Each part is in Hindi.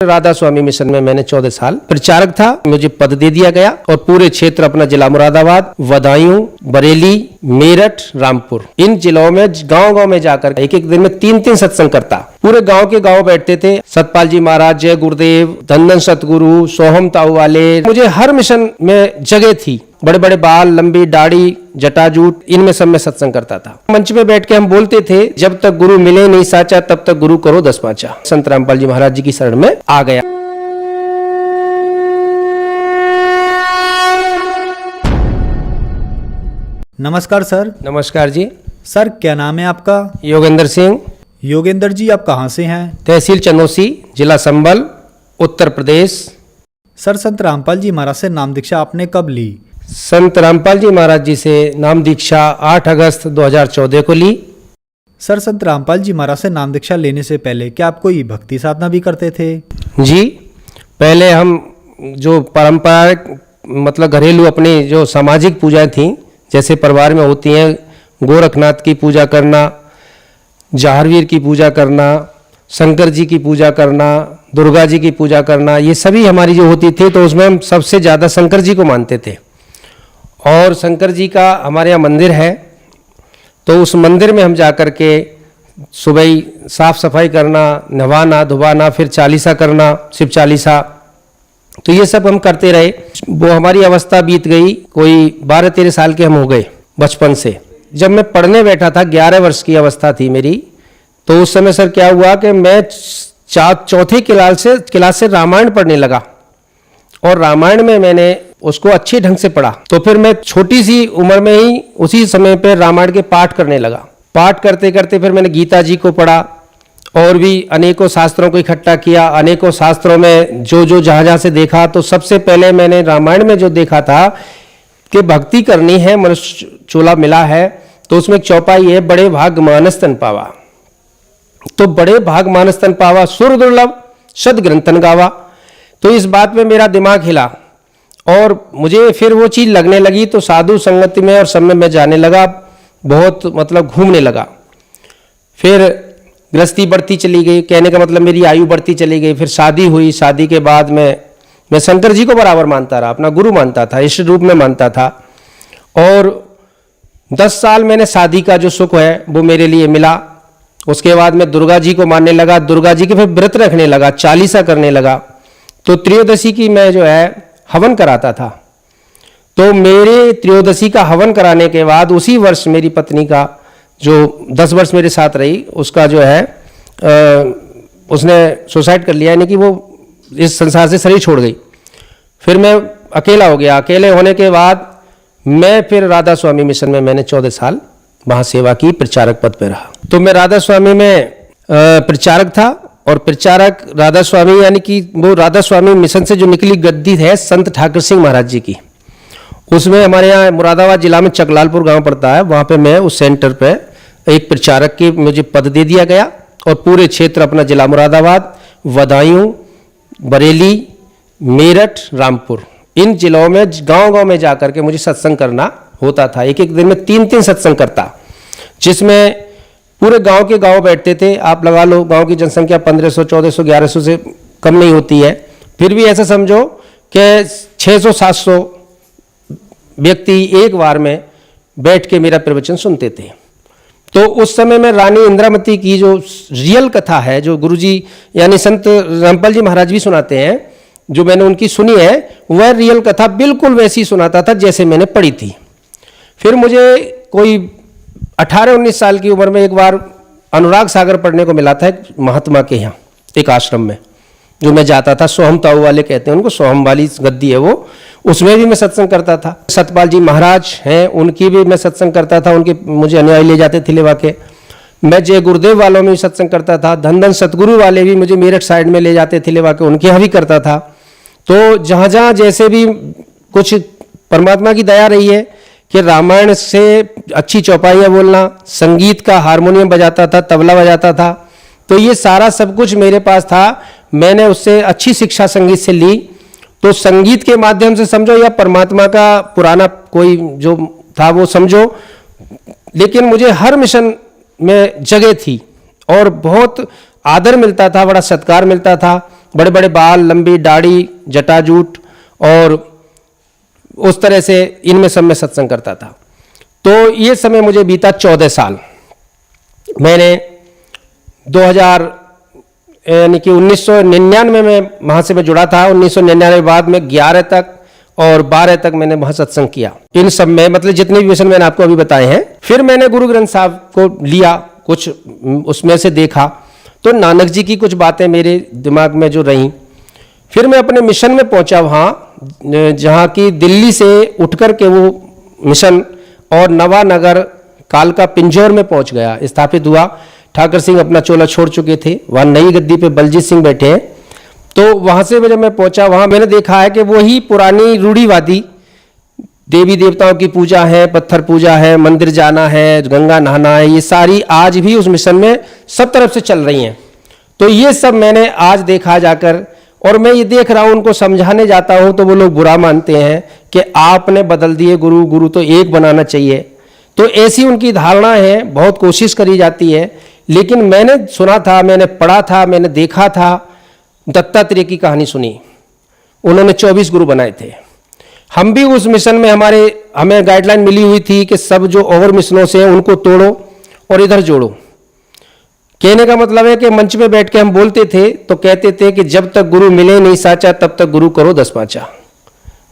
राधा स्वामी मिशन में मैंने 14 साल प्रचारक था। मुझे पद दे दिया गया और पूरे क्षेत्र अपना जिला मुरादाबाद, बदायूं, बरेली, मेरठ, रामपुर, इन जिलों में गांव-गांव में जाकर एक एक दिन में 3-3 सत्संग करता। पूरे गांव के गांव बैठते थे। सतपाल जी महाराज, जय गुरुदेव, धन सतगुरु, सोहम ताऊ वाले, मुझे हर मिशन में जगह थी। बड़े बड़े बाल, लंबी दाढ़ी, जटाजूट, इनमें सब में सत्संग करता था। मंच पे बैठ के हम बोलते थे, जब तक गुरु मिले नहीं साचा तब तक गुरु करो 10 पांचा। संत रामपाल जी महाराज जी की शरण में आ गया। नमस्कार सर। नमस्कार जी। सर क्या नाम है आपका? योगेंद्र सिंह। योगेंद्र जी आप कहाँ से हैं? तहसील चंदौसी, जिला संभल, उत्तर प्रदेश। सर संत रामपाल जी महाराज से नाम दीक्षा आपने कब ली? संत रामपाल जी महाराज जी से नाम दीक्षा 8 अगस्त 2014 को ली। सर संत रामपाल जी महाराज से नाम दीक्षा लेने से पहले क्या आप कोई भक्ति साधना भी करते थे? जी, पहले हम जो पारंपरिक मतलब घरेलू अपनी जो सामाजिक पूजाएं थी, जैसे परिवार में होती हैं, गोरखनाथ की पूजा करना, जहारवीर की पूजा करना, शंकर जी की पूजा करना, दुर्गा जी की पूजा करना, ये सभी हमारी जो होती थी, तो उसमें हम सबसे ज़्यादा शंकर जी को मानते थे। और शंकर जी का हमारे यहाँ मंदिर है, तो उस मंदिर में हम जा कर के सुबह ही साफ सफाई करना, नहाना धुबाना, फिर चालीसा करना, शिव चालीसा, तो ये सब हम करते रहे। वो हमारी अवस्था बीत गई, कोई 12-13 साल के हम हो गए बचपन से। जब मैं पढ़ने बैठा था, 11 वर्ष की अवस्था थी मेरी, तो उस समय सर क्या हुआ कि मैं चौथी क्लास से रामायण पढ़ने लगा। और रामायण में मैंने उसको अच्छे ढंग से पढ़ा, तो फिर मैं छोटी सी उम्र में ही उसी समय पे रामायण के पाठ करने लगा। पाठ करते करते फिर मैंने गीता जी को पढ़ा और भी अनेकों शास्त्रों को इकट्ठा किया। अनेकों शास्त्रों में जो जहाँ से देखा, तो सबसे पहले मैंने रामायण में जो देखा था कि भक्ति करनी है, मनुष्य चोला मिला है, तो उसमें एक चौपाई है, बड़े भाग मानस तन पावा। तो बड़े भाग मानस तन पावा, सुर दुर्लभ सद ग्रंथन गावा। तो इस बात में मेरा दिमाग हिला और मुझे फिर वो चीज़ लगने लगी। तो साधु संगति में और सब में मैं जाने लगा, बहुत मतलब घूमने लगा। फिर गृहस्थी बढ़ती चली गई, कहने का मतलब मेरी आयु बढ़ती चली गई। फिर शादी हुई। शादी के बाद मैं शंकर जी को बराबर मानता रहा, अपना गुरु मानता था, इष्ट रूप में मानता था। और 10 साल मैंने शादी का जो सुख है वो मेरे लिए मिला। उसके बाद मैं दुर्गा जी को मानने लगा, दुर्गा जी के फिर व्रत रखने लगा, चालीसा करने लगा। तो त्रयोदशी की मैं जो है हवन कराता था। तो मेरे त्रयोदशी का हवन कराने के बाद उसी वर्ष मेरी पत्नी का, जो 10 वर्ष मेरे साथ रही, उसका जो है उसने सुसाइड कर लिया, यानी कि वो इस संसार से शरीर छोड़ गई। फिर मैं अकेला हो गया। अकेले होने के बाद मैं फिर राधा स्वामी मिशन में मैंने 14 साल वहाँ सेवा की, प्रचारक पद पे रहा। तो मैं राधा स्वामी में प्रचारक था। और प्रचारक राधा स्वामी यानी कि वो राधा स्वामी मिशन से जो निकली गद्दी है संत ठाकुर सिंह महाराज जी की, उसमें हमारे यहाँ मुरादाबाद जिला में चकलालपुर गांव पड़ता है, वहाँ पे मैं उस सेंटर पे एक प्रचारक की मुझे पद दे दिया गया और पूरे क्षेत्र अपना जिला मुरादाबाद, बदायूं, बरेली, मेरठ, रामपुर, इन जिलों में गांव-गांव में जाकर के मुझे सत्संग करना होता था। एक एक दिन में 3-3 सत्संग करता, जिसमें पूरे गांव के गांव बैठते थे। आप लगा लो गांव की जनसंख्या 1500, 1400, 1100 से कम नहीं होती है। फिर भी ऐसा समझो कि 600-700 व्यक्ति एक बार में बैठ के मेरा प्रवचन सुनते थे। तो उस समय में रानी इंद्रावती की जो रियल कथा है, जो गुरुजी यानी संत रामपाल जी महाराज भी सुनाते हैं, जो मैंने उनकी सुनी है, वह रियल कथा बिल्कुल वैसी सुनाता था जैसे मैंने पढ़ी थी। फिर मुझे कोई 18-19 साल की उम्र में एक बार अनुराग सागर पढ़ने को मिला था, एक महात्मा के यहाँ एक आश्रम में जो मैं जाता था। सोहम ताऊ वाले कहते हैं उनको, सोहम वाली गद्दी है वो, उसमें भी मैं सत्संग करता था। सतपाल जी महाराज हैं, उनकी भी मैं सत्संग करता था, उनके मुझे अनुयायी ले जाते थे लेवा के। मैं जय गुरुदेव वालों में भी सत्संग करता था। धन सतगुरु वाले भी मुझे मेरठ साइड में ले जाते थे लेवा के, उनके यहाँ भी करता था। तो जहाँ जहाँ जैसे भी कुछ परमात्मा की दया रही है कि रामायण से अच्छी चौपाइयाँ बोलना, संगीत का हारमोनियम बजाता था, तबला बजाता था, तो ये सारा सब कुछ मेरे पास था। मैंने उससे अच्छी शिक्षा संगीत से ली। तो संगीत के माध्यम से समझो या परमात्मा का पुराना कोई जो था वो समझो, लेकिन मुझे हर मिशन में जगह थी और बहुत आदर मिलता था, बड़ा सत्कार मिलता था। बड़े बड़े बाल, लंबी दाढ़ी, जटाजूट, और उस तरह से इनमें सब में सत्संग करता था। तो ये समय मुझे बीता 14 साल। मैंने 2000 यानी कि 1999 में वहाँ से मैं जुड़ा था। 1999 बाद में 11 तक और 12 तक मैंने वहाँ सत्संग किया। इन सब में मतलब जितने भी मिशन मैंने आपको अभी बताए हैं। फिर मैंने गुरु ग्रंथ साहब को लिया, कुछ उसमें से देखा तो नानक जी की कुछ बातें मेरे दिमाग में जो रहीं। फिर मैं अपने मिशन में पहुंचा वहाँ, जहाँ की दिल्ली से उठ कर के वो मिशन और नवानगर कालका पिंजौर में पहुंच गया, स्थापित हुआ। ठाकर सिंह अपना चोला छोड़ चुके थे, वहाँ नई गद्दी पे बलजीत सिंह बैठे हैं। तो वहाँ से जब मैं पहुंचा, वहाँ मैंने देखा है कि वही पुरानी रूढ़िवादी देवी देवताओं की पूजा है, पत्थर पूजा है, मंदिर जाना है, गंगा नहाना है, ये सारी आज भी उस मिशन में सब तरफ से चल रही हैं। तो ये सब मैंने आज देखा जाकर, और मैं ये देख रहा हूँ, उनको समझाने जाता हूँ तो वो लोग बुरा मानते हैं कि आपने बदल दिए गुरु, गुरु तो एक बनाना चाहिए। तो ऐसी उनकी धारणा है, बहुत कोशिश करी जाती है। लेकिन मैंने सुना था, मैंने पढ़ा था, मैंने देखा था, दत्तात्रेय की कहानी सुनी, उन्होंने 24 गुरु बनाए थे। हम भी उस मिशन में हमें गाइडलाइन मिली हुई थी कि सब जो और मिशनों से हैं उनको तोड़ो और इधर जोड़ो। कहने का मतलब है कि मंच पे बैठ के हम बोलते थे तो कहते थे कि जब तक गुरु मिले नहीं साचा तब तक गुरु करो 10 पांचा।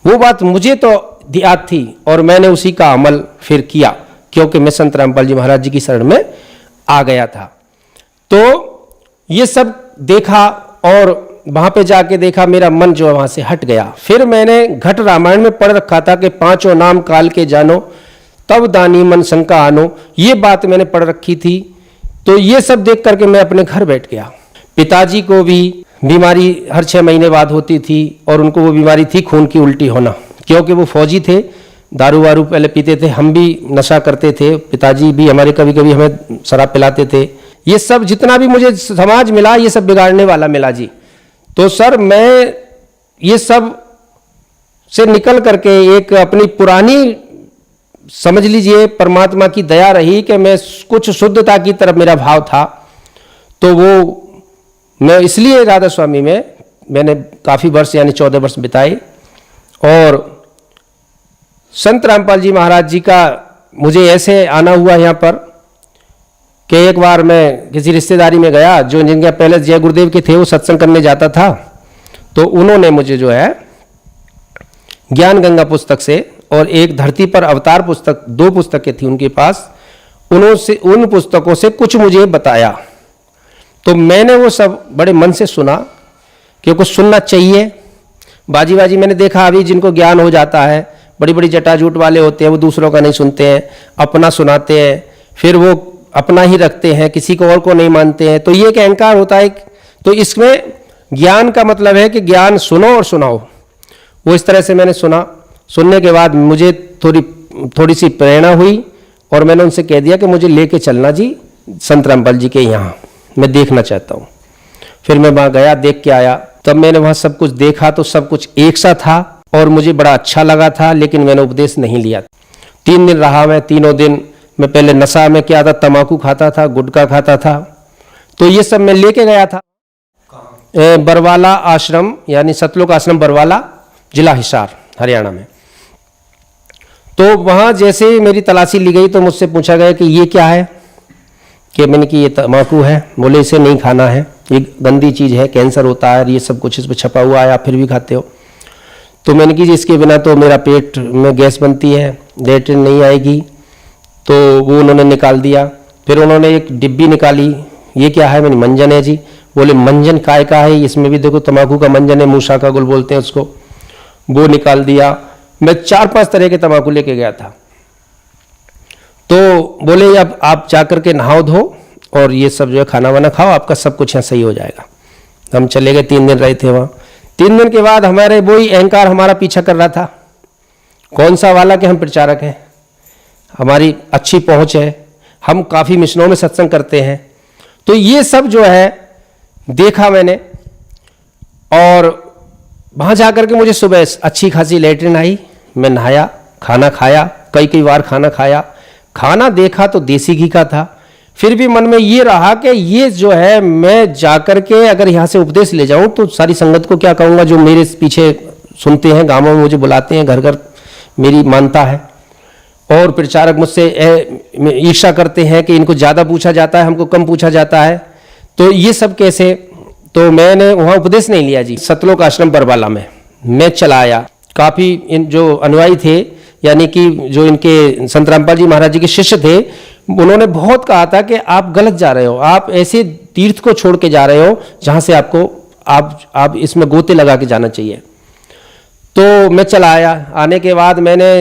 वो बात मुझे तो याद थी और मैंने उसी का अमल फिर किया, क्योंकि मैं संत रामपाल जी महाराज जी की शरण में आ गया था। तो ये सब देखा और वहां पे जाके देखा, मेरा मन जो है वहां से हट गया। फिर मैंने घट रामायण में पढ़ रखा था कि पांचों नाम काल के जानो तब दानी मन शंका आनो, ये बात मैंने पढ़ रखी थी। तो ये सब देख करके मैं अपने घर बैठ गया। पिताजी को भी बीमारी हर 6 महीने बाद होती थी और उनको वो बीमारी थी खून की उल्टी होना, क्योंकि वो फौजी थे, दारू वारू पहले पीते थे, हम भी नशा करते थे, पिताजी भी हमारे कभी कभी हमें शराब पिलाते थे। ये सब जितना भी मुझे समाज मिला ये सब बिगाड़ने वाला मिला जी। तो सर मैं ये सब से निकल करके एक अपनी पुरानी समझ लीजिए परमात्मा की दया रही कि मैं कुछ शुद्धता की तरफ मेरा भाव था। तो वो मैं इसलिए राधा स्वामी में मैंने काफ़ी वर्ष यानी 14 वर्ष बिताए। और संत रामपाल जी महाराज जी का मुझे ऐसे आना हुआ यहाँ पर कि एक बार मैं किसी रिश्तेदारी में गया, जो जिनके पहले जय गुरुदेव के थे, वो सत्संग करने जाता था। तो उन्होंने मुझे जो है ज्ञान गंगा पुस्तक से और एक धरती पर अवतार पुस्तक, 2 पुस्तकें थी उनके पास, उन पुस्तकों से कुछ मुझे बताया। तो मैंने वो सब बड़े मन से सुना, क्योंकि सुनना चाहिए। बाजी बाजी मैंने देखा अभी जिनको ज्ञान हो जाता है, बड़ी बड़ी जटाजूट वाले होते हैं, वो दूसरों का नहीं सुनते हैं, अपना सुनाते हैं, फिर वो अपना ही रखते हैं, किसी को और को नहीं मानते हैं। तो ये एक अहंकार होता है। तो इसमें ज्ञान का मतलब है कि ज्ञान सुनो और सुनाओ। वो इस तरह से मैंने सुना। सुनने के बाद मुझे थोड़ी सी प्रेरणा हुई और मैंने उनसे कह दिया कि मुझे लेके चलना जी संत रामपाल जी के यहाँ, मैं देखना चाहता हूँ। फिर मैं वहाँ गया, देख के आया। तब मैंने वहाँ सब कुछ देखा तो सब कुछ एक सा था और मुझे बड़ा अच्छा लगा था, लेकिन मैंने उपदेश नहीं लिया। 3 दिन रहा मैं। तीनों दिन मैं पहले नशा में क्या था, तम्बाकू खाता था, गुटखा खाता था। तो ये सब मैं लेके गया था बरवाला आश्रम, यानी सतलोक आश्रम बरवाला, जिला हिसार, हरियाणा में। तो वहाँ जैसे मेरी तलाशी ली गई तो मुझसे पूछा गया कि ये क्या है, कि मैंने कि ये तम्बाकू है। बोले इसे नहीं खाना है, ये गंदी चीज़ है, कैंसर होता है, ये सब कुछ इस पर छपा हुआ है, आप फिर भी खाते हो। तो मैंने कि इसके बिना तो मेरा पेट में गैस बनती है, लेटरिन नहीं आएगी। तो वो उन्होंने निकाल दिया। फिर उन्होंने एक डिब्बी निकाली, ये क्या है, मैंने मंजन है जी। बोले मंजन काय का है, इसमें भी देखो तम्बाकू का मंजन है, मूसा का गुल बोलते हैं उसको। वो निकाल दिया। मैं 4-5 तरह के तम्बाकू लेके गया था। तो बोले अब आप जाकर के नहाओ धो और ये सब जो है खाना वाना खाओ, आपका सब कुछ यहाँ सही हो जाएगा। हम चले गए, 3 दिन रहे थे वहाँ। 3 दिन के बाद हमारे वही अहंकार हमारा पीछा कर रहा था। कौन सा वाला कि हम प्रचारक हैं, हमारी अच्छी पहुँच है, हम काफ़ी मिशनों में सत्संग करते हैं। तो ये सब जो है देखा मैंने। और वहाँ जाकर के मुझे सुबह अच्छी खासी लेटरिन आई, मैं नहाया, खाना खाया, कई बार खाना खाया। खाना देखा तो देसी घी का था, फिर भी मन में ये रहा कि ये जो है मैं जाकर के अगर यहाँ से उपदेश ले जाऊं तो सारी संगत को क्या कहूँगा, जो मेरे पीछे सुनते हैं, गाँवों में मुझे बुलाते हैं, घर घर मेरी मानता है, और प्रचारक मुझसे ईर्ष्या करते हैं कि इनको ज़्यादा पूछा जाता है, हमको कम पूछा जाता है, तो ये सब कैसे। तो मैंने वहाँ उपदेश नहीं लिया जी। सतलोक आश्रम बरवाला में मैं चला आया। काफ़ी इन जो अनुयायी थे, यानी कि जो इनके संत रामपाल जी महाराज जी के शिष्य थे, उन्होंने बहुत कहा था कि आप गलत जा रहे हो, आप ऐसे तीर्थ को छोड़ के जा रहे हो जहाँ से आपको आप इसमें गोते लगा के जाना चाहिए। तो मैं चला आया। आने के बाद मैंने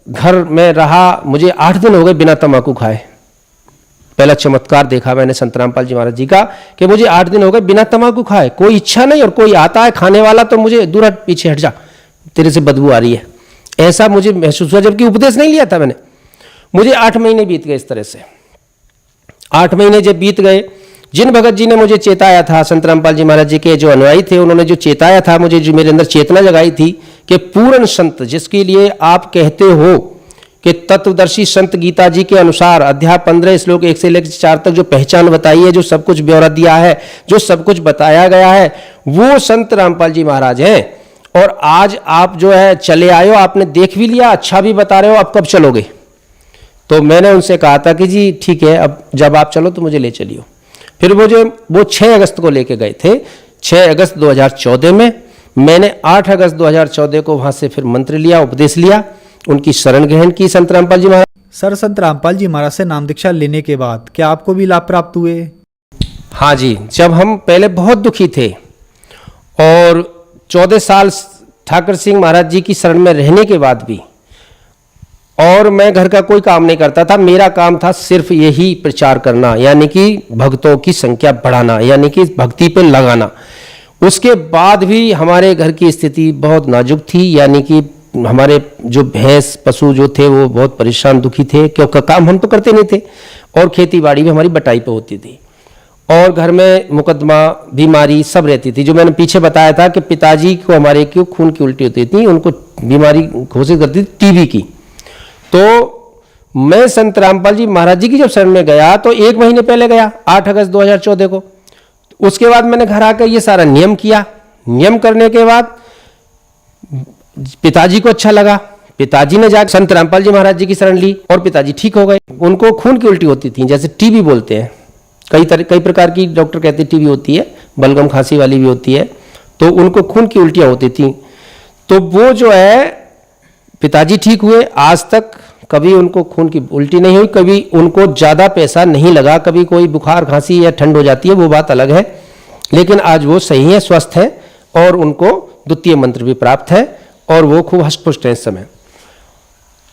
घर में रहा, मुझे 8 दिन हो गए बिना तम्बाकू खाए। पहला चमत्कार देखा मैंने संत रामपाल जी महाराज जी का कि मुझे 8 दिन हो गए बिना तम्बाकू खाए, कोई इच्छा नहीं, और कोई आता है खाने वाला तो मुझे दूर हट, पीछे हट जा, तेरे से बदबू आ रही है, ऐसा मुझे महसूस हुआ, जबकि उपदेश नहीं लिया था मैंने। मुझे 8 महीने बीत गए इस तरह से। 8 महीने जब बीत गए, जिन भगत जी ने मुझे चेताया था, संत रामपाल जी महाराज जी के जो अनुयायी थे, उन्होंने जो चेताया था मुझे, जो मेरे अंदर चेतना जगाई थी कि पूर्ण संत जिसके लिए आप कहते हो कि तत्वदर्शी संत गीता जी के अनुसार अध्याय 15 श्लोक 1 से लेकर 4 तक जो पहचान बताई है, जो सब कुछ ब्यौरा दिया है, जो सब कुछ बताया गया है, वो संत रामपाल जी महाराज हैं। और आज आप जो है चले आए हो, आपने देख भी लिया, अच्छा भी बता रहे हो, आप कब चलोगे। तो मैंने उनसे कहा था कि जी ठीक है, अब जब आप चलो तो मुझे ले चलियो। फिर वो 6 अगस्त को लेके गए थे, 6 अगस्त 2014 में। मैंने 8 अगस्त 2014 को वहाँ से फिर मंत्र लिया, उपदेश लिया, उनकी शरण ग्रहण की संत रामपाल जी महाराज। सर, संत रामपाल जी महाराज से नाम दीक्षा लेने के बाद क्या आपको भी लाभ प्राप्त हुए? हाँ जी, जब हम पहले बहुत दुखी थे और 14 साल ठाकर सिंह महाराज जी की शरण में रहने के बाद भी, और मैं घर का कोई काम नहीं करता था, मेरा काम था सिर्फ यही प्रचार करना, यानी कि भक्तों की संख्या बढ़ाना, यानी कि भक्ति पे लगाना। उसके बाद भी हमारे घर की स्थिति बहुत नाजुक थी, यानी कि हमारे जो भैंस पशु जो थे वो बहुत परेशान दुखी थे, क्योंकि काम हम तो करते नहीं थे, और खेती बाड़ी भी हमारी बटाई पे होती थी, और घर में मुकदमा बीमारी सब रहती थी। जो मैंने पीछे बताया था कि पिताजी को हमारे क्यों खून की उल्टी होती थी, उनको बीमारी घोषित करती थी टीबी की। तो मैं संत रामपाल जी महाराज जी की जब शरण में गया तो 1 महीने पहले गया, 8 अगस्त 2014 को। उसके बाद मैंने घर आकर ये सारा नियम किया। नियम करने के बाद पिताजी को अच्छा लगा, पिताजी ने जाकर संत रामपाल जी महाराज जी की शरण ली और पिताजी ठीक हो गए। उनको खून की उल्टी होती थी, जैसे टीबी बोलते हैं, कई प्रकार की डॉक्टर कहते हैं टीबी होती है, बलगम खांसी वाली भी होती है, तो उनको खून की उल्टियाँ होती थी। तो वो जो है पिताजी ठीक हुए, आज तक कभी उनको खून की उल्टी नहीं हुई, कभी उनको ज़्यादा पैसा नहीं लगा, कभी कोई बुखार खांसी या ठंड हो जाती है वो बात अलग है, लेकिन आज वो सही है, स्वस्थ है, और उनको द्वितीय मंत्र भी प्राप्त है, और वो खूब हष्ट-पुष्ट है इस समय।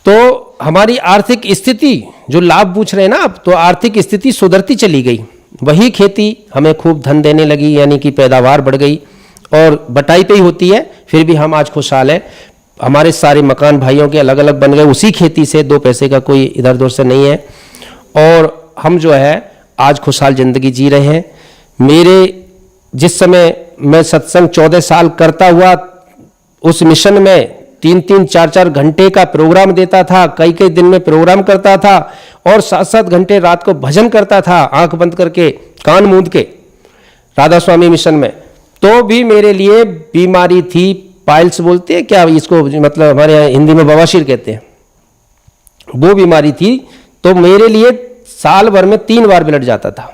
तो हमारी आर्थिक स्थिति, जो लाभ पूछ रहे हैं ना आप, तो आर्थिक स्थिति सुधरती चली गई। वही खेती हमें खूब धन देने लगी, यानी कि पैदावार बढ़ गई, और बटाई पे ही होती है, फिर भी हम आज खुशहाल है। हमारे सारे मकान भाइयों के अलग अलग बन गए उसी खेती से, 2 पैसे का कोई इधर उधर से नहीं है, और हम जो है आज खुशहाल जिंदगी जी रहे हैं। मेरे जिस समय मैं सत्संग 14 साल करता हुआ, उस मिशन में 3-3, 4-4 घंटे का प्रोग्राम देता था, कई दिन में प्रोग्राम करता था, और 7-7 घंटे रात को भजन करता था, आंख बंद करके, कान मूंद के, राधा स्वामी मिशन में। तो भी मेरे लिए बीमारी थी, पाइल्स बोलते हैं क्या इसको, मतलब हमारे यहाँ हिंदी में बवासीर कहते हैं, वो बीमारी थी। तो मेरे लिए साल भर में 3 बार ब्लड जाता था,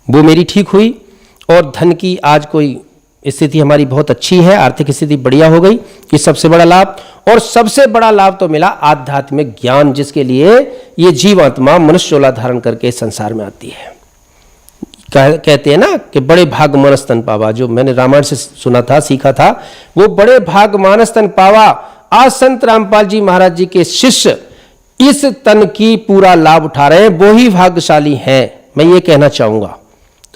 वो मेरी ठीक हुई, और धन की आज कोई स्थिति हमारी बहुत अच्छी है, आर्थिक स्थिति बढ़िया हो गई, ये सबसे बड़ा लाभ। और सबसे बड़ा लाभ तो मिला आध्यात्मिक ज्ञान, जिसके लिए ये जीवात्मा मनुष्य चोला धारण करके संसार में आती है। कहते हैं ना कि बड़े भाग मानस तन पावा, जो मैंने रामायण से सुना था, सीखा था, वो बड़े भाग मानस तन पावा। आज संत रामपाल जी महाराज जी के शिष्य इस तन की पूरा लाभ उठा रहे हैं, वो ही भाग्यशाली हैं। मैं ये कहना चाहूंगा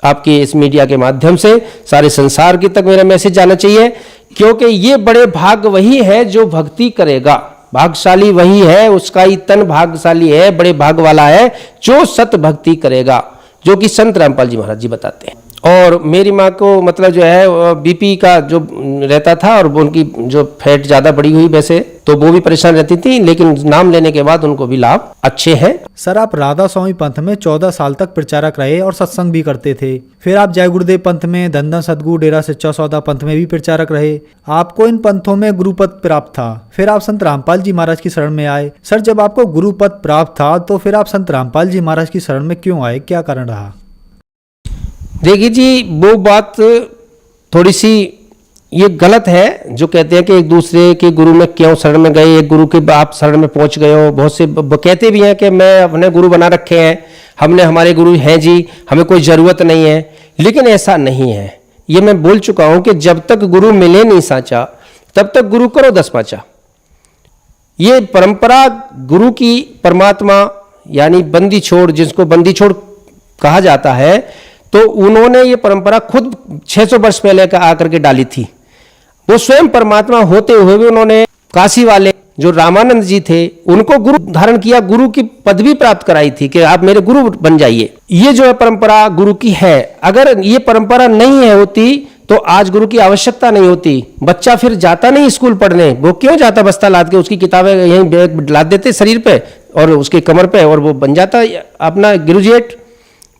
आपके इस मीडिया के माध्यम से, सारे संसार की तक मेरा मैसेज जाना चाहिए, क्योंकि ये बड़े भाग वही है जो भक्ति करेगा, भाग्यशाली वही है, उसका ही तन भाग्यशाली है, बड़े भाग वाला है जो सत भक्ति करेगा, जो कि संत रामपाल जी महाराज जी बताते हैं। और मेरी माँ को मतलब जो है बीपी का जो रहता था और उनकी जो फैट ज़्यादा बढ़ी हुई वैसे, तो वो भी परेशान रहती थी, लेकिन नाम लेने के बाद उनको भी लाभ अच्छे हैं। सर, आप राधा स्वामी पंथ में 14 साल तक प्रचारक रहे और सत्संग भी करते थे। फिर आप जय गुरुदेव पंथ में, धंधन सतगुरु, डेरा सच्चा सौदा पंथ में भी प्रचारक रहे। आपको इन पंथों में गुरुपद प्राप्त था। फिर आप संत रामपाल जी महाराज की शरण में आए। सर, जब आपको गुरुपद प्राप्त था तो फिर आप संत रामपाल जी महाराज की शरण में क्यों आए, क्या कारण रहा? देखिए जी, वो बात थोड़ी सी ये गलत है जो कहते हैं कि एक दूसरे के गुरु में क्यों शरण में गए, एक गुरु के आप शरण में पहुंच गए हो। बहुत से कहते भी हैं कि मैं अपने गुरु बना रखे हैं, हमने हमारे गुरु हैं जी, हमें कोई ज़रूरत नहीं है। लेकिन ऐसा नहीं है। ये मैं बोल चुका हूं कि जब तक गुरु मिले नहीं साचा, तब तक गुरु करो 10 पाँचा। ये परंपरा गुरु की, परमात्मा यानी बंदी छोड़, जिसको बंदी छोड़ कहा जाता है, तो उन्होंने ये परंपरा खुद 600 वर्ष पहले का आकर के डाली थी। वो स्वयं परमात्मा होते हुए भी उन्होंने काशी वाले जो रामानंद जी थे उनको गुरु धारण किया, गुरु की पदवी प्राप्त कराई थी कि आप मेरे गुरु बन जाइए। ये जो है परंपरा गुरु की है। अगर ये परंपरा नहीं है होती तो आज गुरु की आवश्यकता नहीं होती। बच्चा फिर जाता नहीं स्कूल पढ़ने, वो क्यों जाता बस्ता लाद के, उसकी किताबें यहीं बैग लाद देते शरीर पे और उसके कमर पे, और वो बन जाता अपना ग्रेजुएट,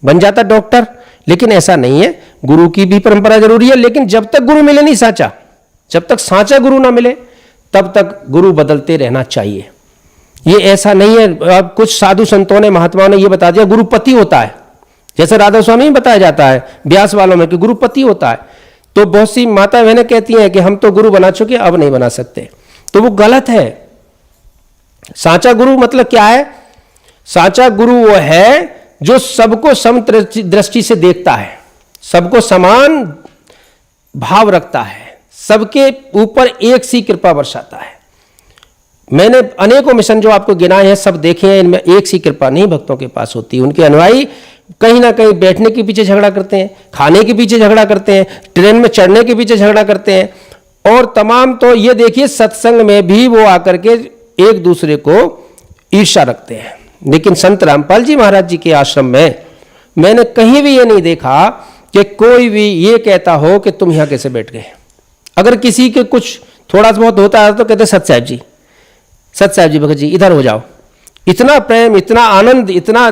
बन जाता डॉक्टर। लेकिन ऐसा नहीं है, गुरु की भी परंपरा जरूरी है। लेकिन जब तक गुरु मिले नहीं साचा, जब तक साचा गुरु ना मिले तब तक गुरु बदलते रहना चाहिए। ये ऐसा नहीं है। अब कुछ साधु संतों ने, महात्माओं ने ये बता दिया गुरुपति होता है, जैसे राधा स्वामी में बताया जाता है ब्यास वालों में कि गुरुपति होता है। तो बहुत सी माता बहनें कहती हैं कि हम तो गुरु बना चुके, अब नहीं बना सकते, तो वो गलत है। साचा गुरु मतलब क्या है? साचा गुरु वो है जो सबको सम दृष्टि से देखता है, सबको समान भाव रखता है, सबके ऊपर एक सी कृपा बरसाता है। मैंने अनेकों मिशन जो आपको गिनाए हैं सब देखे हैं, इनमें एक सी कृपा नहीं भक्तों के पास होती। उनके अनुयायी कहीं ना कहीं बैठने के पीछे झगड़ा करते हैं, खाने के पीछे झगड़ा करते हैं, ट्रेन में चढ़ने के पीछे झगड़ा करते हैं, और तमाम। तो ये देखिए सत्संग में भी वो आकर के एक दूसरे को ईर्ष्या रखते हैं। लेकिन संत रामपाल जी महाराज जी के आश्रम में मैंने कहीं भी ये नहीं देखा कि कोई भी ये कहता हो कि तुम यहां कैसे बैठ गए। अगर किसी के कुछ थोड़ा बहुत होता है तो कहते सत साहब जी भगत जी इधर हो जाओ। इतना प्रेम, इतना आनंद, इतना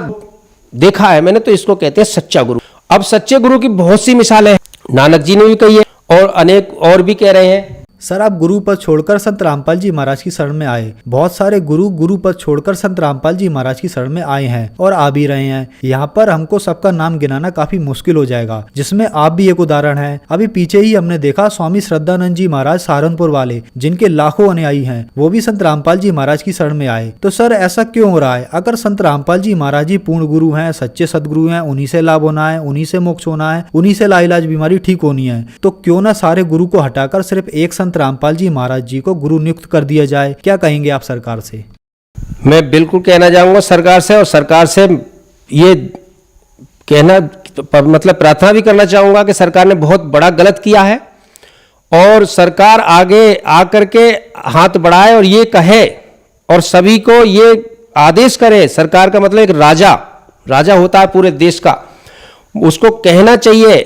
देखा है मैंने। तो इसको कहते हैं सच्चा गुरु। अब सच्चे गुरु की बहुत सी मिसालें नानक जी ने भी कही है और अनेक और भी कह रहे हैं। सर, आप गुरु पद छोड़कर संत रामपाल जी महाराज की शरण में आए। बहुत सारे गुरु पद छोड़कर संत रामपाल जी महाराज की शरण में आए हैं और आ भी रहे हैं। यहाँ पर हमको सबका नाम गिनाना काफी मुश्किल हो जाएगा, जिसमें आप भी एक उदाहरण हैं। अभी पीछे ही हमने देखा स्वामी श्रद्धानंद जी महाराज सहारनपुर वाले, जिनके लाखों अनुयायी हैं, वो भी संत रामपाल जी महाराज की शरण में आए। तो सर, ऐसा क्यों हो रहा है? अगर संत रामपाल जी महाराज जी पूर्ण गुरु हैं, सच्चे सदगुरु हैं, उन्हीं से लाभ होना है, उन्हीं से मोक्ष होना है, उन्हीं से लाइलाज बीमारी ठीक होनी है, तो क्यों ना सारे गुरु को हटाकर सिर्फ एक संत रामपाल जी महाराज जी को गुरु नियुक्त कर दिया जाए? क्या कहेंगे आप सरकार से? मैं बिल्कुल कहना चाहूंगा सरकार से, और सरकार से ये कहना मतलब प्रार्थना भी करना चाहूंगा कि सरकार ने बहुत बड़ा गलत किया है, और सरकार आगे आकर के हाथ बढ़ाए और ये कहे और सभी को ये आदेश करे। सरकार का मतलब एक राजा होता है पूरे देश का, उसको कहना चाहिए,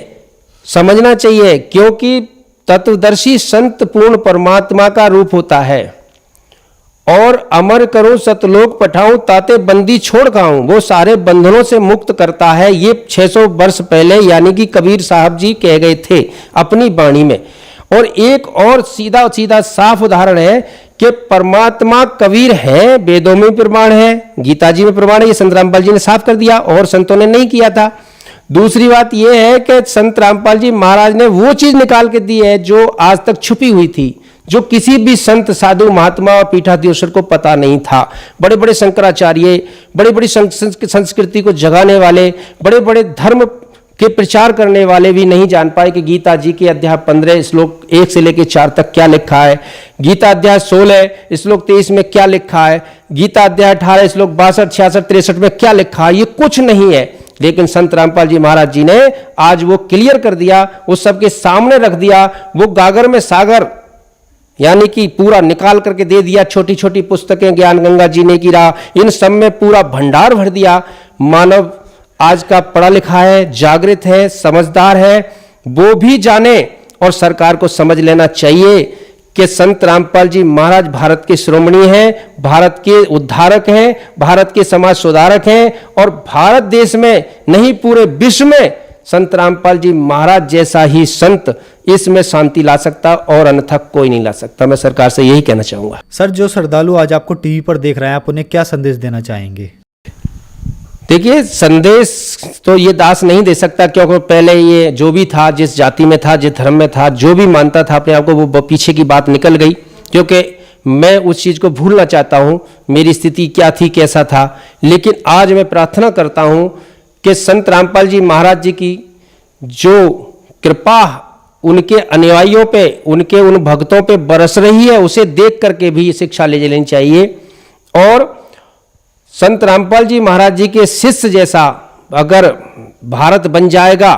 समझना चाहिए, क्योंकि तत्वदर्शी संत पूर्ण परमात्मा का रूप होता है। और अमर करूं सतलोक पठाऊं ताते बंदी छोड़ खाऊं, वो सारे बंधनों से मुक्त करता है। ये 600 वर्ष पहले यानी कि कबीर साहब जी कह गए थे अपनी वाणी में। और एक और सीधा साफ उदाहरण है कि परमात्मा कबीर है, वेदों में प्रमाण है, गीता जी में प्रमाण है। ये संत रामपाल जी ने साफ कर दिया और संतों ने नहीं किया था। दूसरी बात यह है कि संत रामपाल जी महाराज ने वो चीज निकाल के दी है जो आज तक छुपी हुई थी, जो किसी भी संत साधु महात्मा और पीठाधीश्वर को पता नहीं था। बड़े बड़े शंकराचार्य, बड़ी बड़ी संस्कृति को जगाने वाले, बड़े बड़े धर्म के प्रचार करने वाले भी नहीं जान पाए कि गीता जी के अध्याय 15 श्लोक 1 से लेकर 4 तक क्या लिखा है, गीता अध्याय 16 श्लोक 23 में क्या लिखा है, गीता अध्याय 18 श्लोक 62, 66, 63 में क्या लिखा है। ये कुछ नहीं है। लेकिन संत रामपाल जी महाराज जी ने आज वो क्लियर कर दिया, वो सबके सामने रख दिया। वो गागर में सागर यानी कि पूरा निकाल करके दे दिया। छोटी छोटी पुस्तकें, ज्ञान गंगा, जीने की राह, इन सब में पूरा भंडार भर दिया। मानव आज का पढ़ा लिखा है, जागृत है, समझदार है, वो भी जाने और सरकार को समझ लेना चाहिए कि संत रामपाल जी महाराज भारत के शिरोमणि हैं, भारत के उद्धारक हैं, भारत के समाज सुधारक हैं और भारत देश में नहीं पूरे विश्व में संत रामपाल जी महाराज जैसा ही संत इसमें शांति ला सकता और अन्यथा कोई नहीं ला सकता। मैं सरकार से यही कहना चाहूंगा। सर, जो श्रद्धालु आज आपको टीवी पर देख रहे हैं, आप उन्हें क्या संदेश देना चाहेंगे? देखिए, संदेश तो ये दास नहीं दे सकता, क्योंकि पहले ये जो भी था, जिस जाति में था, जिस धर्म में था, जो भी मानता था अपने आप को, वो पीछे की बात निकल गई, क्योंकि मैं उस चीज़ को भूलना चाहता हूँ मेरी स्थिति क्या थी, कैसा था। लेकिन आज मैं प्रार्थना करता हूँ कि संत रामपाल जी महाराज जी की जो कृपा उनके अनुयायियों पे, उनके उन भक्तों पे बरस रही है, उसे देख करके भी शिक्षा ले लेनी चाहिए। और संत रामपाल जी महाराज जी के शिष्य जैसा अगर भारत बन जाएगा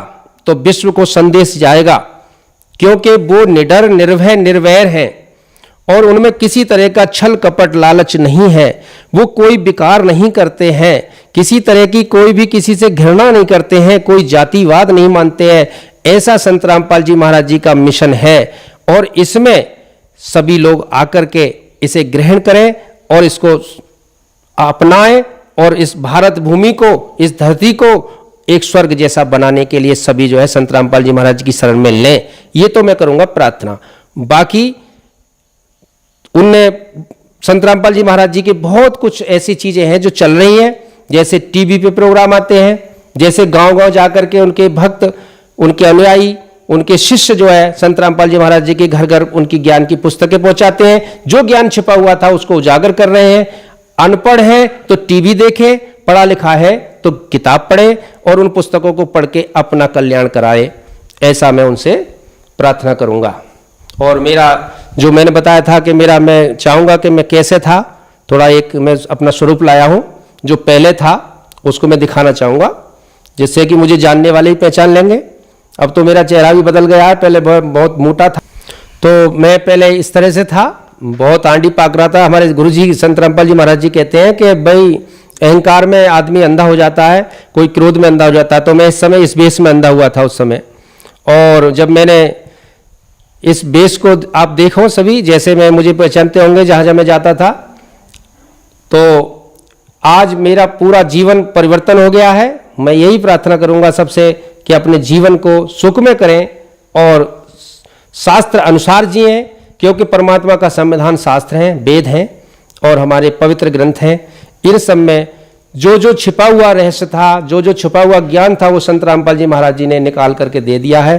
तो विश्व को संदेश जाएगा, क्योंकि वो निडर, निर्भय, निर्वैर हैं और उनमें किसी तरह का छल कपट लालच नहीं है। वो कोई विकार नहीं करते हैं, किसी तरह की कोई भी किसी से घृणा नहीं करते हैं, कोई जातिवाद नहीं मानते हैं। ऐसा संत रामपाल जी महाराज जी का मिशन है और इसमें सभी लोग आकर के इसे ग्रहण करें और इसको अपनाएं और इस भारत भूमि को, इस धरती को एक स्वर्ग जैसा बनाने के लिए सभी जो है संत रामपाल जी महाराज की शरण में लें। ये तो मैं करूंगा प्रार्थना। बाकी उनने संत रामपाल जी महाराज जी के बहुत कुछ ऐसी चीजें हैं जो चल रही हैं, जैसे टीवी पे प्रोग्राम आते हैं, जैसे गांव-गांव जाकर के उनके भक्त, उनके अनुयायी, उनके शिष्य जो है संत रामपाल जी महाराज जी के घर घर उनकी ज्ञान की पुस्तकें पहुंचाते हैं। जो ज्ञान छिपा हुआ था उसको उजागर कर रहे हैं। अनपढ़ है तो टीवी देखे, पढ़ा लिखा है तो किताब पढ़े और उन पुस्तकों को पढ़ के अपना कल्याण कराए। ऐसा मैं उनसे प्रार्थना करूंगा। और मेरा जो मैंने बताया था कि मैं चाहूंगा कि मैं कैसे था, थोड़ा एक मैं अपना स्वरूप लाया हूं, जो पहले था उसको मैं दिखाना चाहूंगा, जिससे कि मुझे जानने वाले ही पहचान लेंगे। अब तो मेरा चेहरा भी बदल गया है, पहले बहुत मोटा था, तो मैं पहले इस तरह से था, बहुत आंधी पाक रहा था। हमारे गुरुजी संत रामपाल जी महाराज जी कहते हैं कि भाई अहंकार में आदमी अंधा हो जाता है, कोई क्रोध में अंधा हो जाता है। तो मैं इस समय इस बेस में अंधा हुआ था उस समय। और जब मैंने इस बेस को आप देखो सभी, जैसे मैं मुझे पहचानते होंगे जहाँ जहाँ मैं जाता था, तो आज मेरा पूरा जीवन परिवर्तन हो गया है। मैं यही प्रार्थना करूंगा सबसे कि अपने जीवन को सुखमय करें और शास्त्र अनुसार जिएं, क्योंकि परमात्मा का संविधान शास्त्र है, वेद हैं और हमारे पवित्र ग्रंथ हैं। इन सब में जो जो छिपा हुआ रहस्य था, जो जो छिपा हुआ ज्ञान था, वो संत रामपाल जी महाराज जी ने निकाल करके दे दिया है।